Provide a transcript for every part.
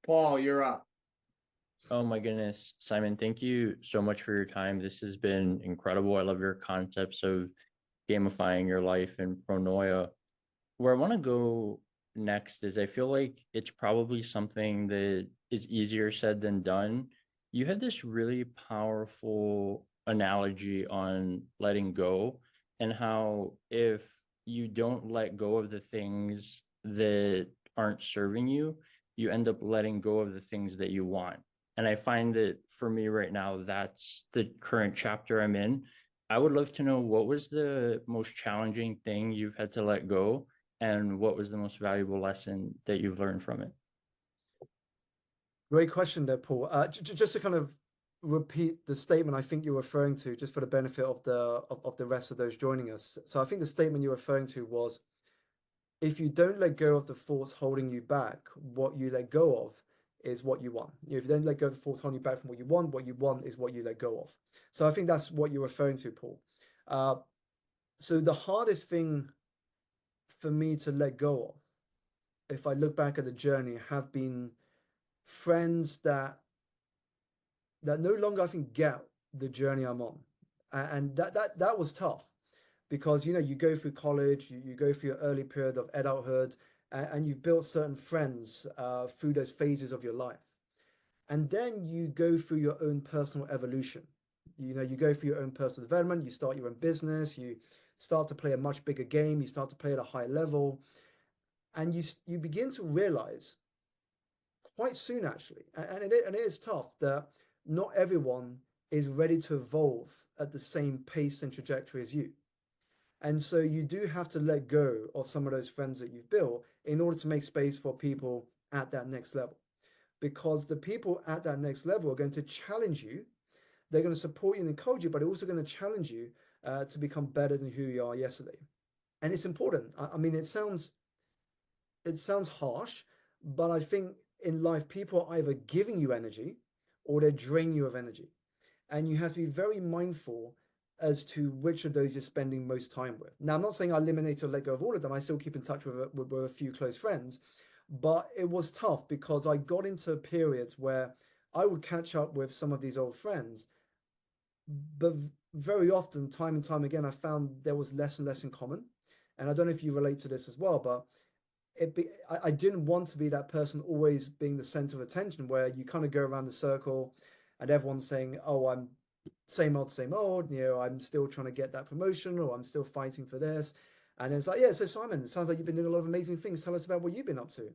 Paul, you're up. Oh my goodness, Simon, thank you so much for your time. This has been incredible. I love your concepts of gamifying your life and pronoia. Where I want to go next is I feel like it's probably something that is easier said than done. You had this really powerful analogy on letting go and how if you don't let go of the things that aren't serving you, you end up letting go of the things that you want. And I find that for me right now, that's the current chapter I'm in. I would love to know what was the most challenging thing you've had to let go, and what was the most valuable lesson that you've learned from it? Great question there, Paul. Just to kind of repeat the statement I think you're referring to, just for the benefit of the rest of those joining us. So I think the statement you're referring to was, if you don't let go of the thoughts holding you back, what you let go of is what you want. If you don't let go of the thoughts holding you back from what you want is what you let go of. So I think that's what you're referring to, Paul. Uh, so the hardest thing for me to let go of, if I look back at the journey, have been friends that no longer I think get the journey I'm on, and that was tough because you go through college, you go through your early period of adulthood, and you've built certain friends through those phases of your life, and then you go through your own personal evolution. You go through your own personal development. You start your own business. You start to play a much bigger game. You start to play at a high level, and you begin to realize quite soon actually, and it is tough that not everyone is ready to evolve at the same pace and trajectory as you. And so you do have to let go of some of those friends that you've built in order to make space for people at that next level. Because the people at that next level are going to challenge you. They're going to support you and encourage you, but they're also going to challenge you to become better than who you are yesterday. And it's important. I mean, it sounds harsh, but I think in life, people are either giving you energy or they're draining you of energy. And you have to be very mindful as to which of those you're spending most time with. Now, I'm not saying I eliminate or let go of all of them. I still keep in touch with a few close friends, but it was tough because I got into periods where I would catch up with some of these old friends, but very often, time and time again, I found there was less and less in common. And I don't know if you relate to this as well, but I didn't want to be that person always being the center of attention where you kind of go around the circle and everyone's saying, oh, I'm same old, I'm still trying to get that promotion or I'm still fighting for this. And it's like, yeah, so Simon, it sounds like you've been doing a lot of amazing things. Tell us about what you've been up to.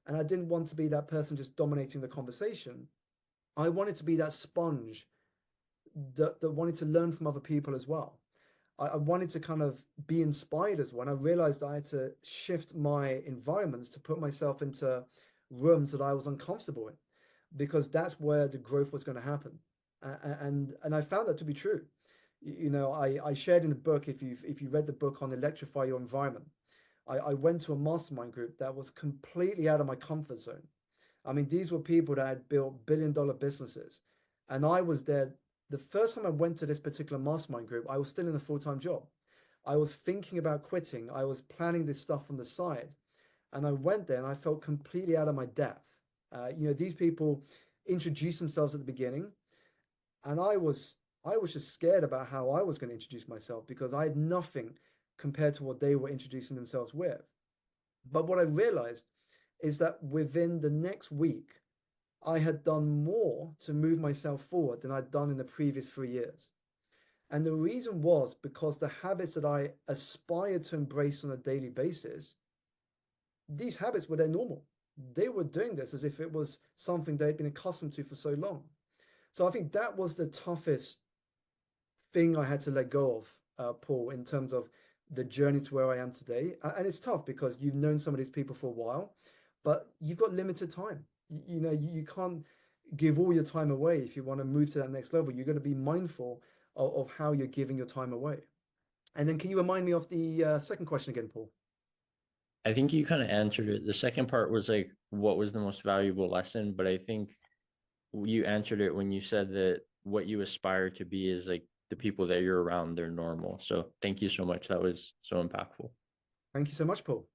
And I didn't want to be that person just dominating the conversation. I wanted to be that sponge that wanted to learn from other people as well. I wanted to kind of be inspired as well. And I realized I had to shift my environments to put myself into rooms that I was uncomfortable in, because that's where the growth was going to happen. And I found that to be true. I shared in the book, if you read the book on Electrify Your Environment, I went to a mastermind group that was completely out of my comfort zone. I mean, these were people that had built billion-dollar businesses, and I was there. The first time I went to this particular mastermind group, I was still in a full-time job. I was thinking about quitting. I was planning this stuff on the side, and I went there and I felt completely out of my depth. These people introduced themselves at the beginning, and I was just scared about how I was going to introduce myself because I had nothing compared to what they were introducing themselves with. But what I realized is that within the next week, I had done more to move myself forward than I'd done in the previous 3 years. And the reason was because the habits that I aspired to embrace on a daily basis, these habits were their normal. They were doing this as if it was something they'd been accustomed to for so long. So I think that was the toughest thing I had to let go of, Paul, in terms of the journey to where I am today. And it's tough because you've known some of these people for a while, but you've got limited time. You can't give all your time away if you want to move to that next level. You're going to be mindful of how you're giving your time away. And then can you remind me of the second question again, Paul? I think you kind of answered it. The second part was like, what was the most valuable lesson? But I think you answered it when you said that what you aspire to be is like the people that you're around, they're normal. So thank you so much. That was so impactful. Thank you so much, Paul.